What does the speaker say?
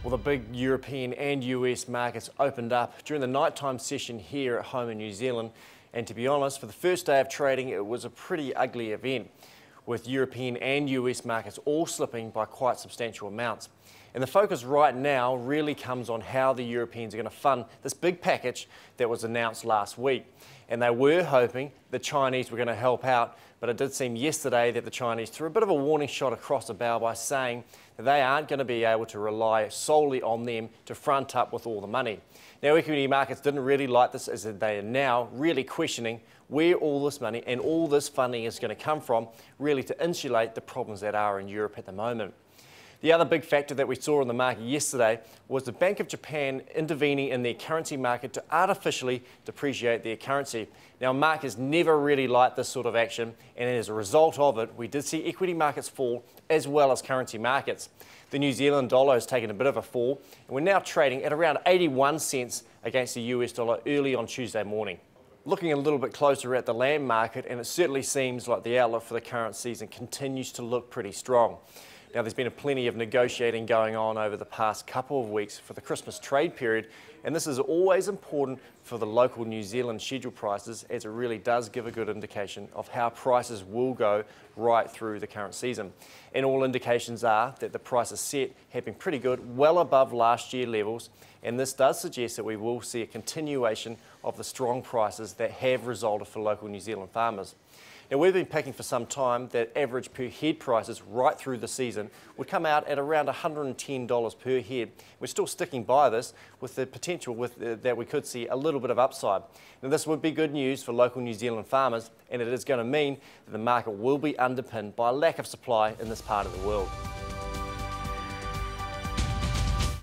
Well, the big European and US markets opened up during the nighttime session here at home in New Zealand. And to be honest, for the first day of trading, it was a pretty ugly event, with European and US markets all slipping by quite substantial amounts. And the focus right now really comes on how the Europeans are going to fund this big package that was announced last week. And they were hoping the Chinese were going to help out, but it did seem yesterday that the Chinese threw a bit of a warning shot across the bow by saying that they aren't going to be able to rely solely on them to front up with all the money. Now, equity markets didn't really like this, as they are now really questioning where all this money and all this funding is going to come from, really to insulate the problems that are in Europe at the moment. The other big factor that we saw in the market yesterday was the Bank of Japan intervening in their currency market to artificially depreciate their currency. Now, markets never really liked this sort of action, and as a result of it, we did see equity markets fall as well as currency markets. The New Zealand dollar has taken a bit of a fall, and we're now trading at around 81 cents against the US dollar early on Tuesday morning. Looking a little bit closer at the land market, and it certainly seems like the outlook for the current season continues to look pretty strong. Now, there's been plenty of negotiating going on over the past couple of weeks for the Christmas trade period, and this is always important for the local New Zealand schedule prices, as it really does give a good indication of how prices will go right through the current season. And all indications are that the prices set have been pretty good, well above last year levels, and this does suggest that we will see a continuation of the strong prices that have resulted for local New Zealand farmers. Now, we've been picking for some time that average per head prices right through the season would come out at around $110 per head. We're still sticking by this with the potential that we could see a little bit of upside. Now, this would be good news for local New Zealand farmers, and it is going to mean that the market will be underpinned by a lack of supply in this part of the world.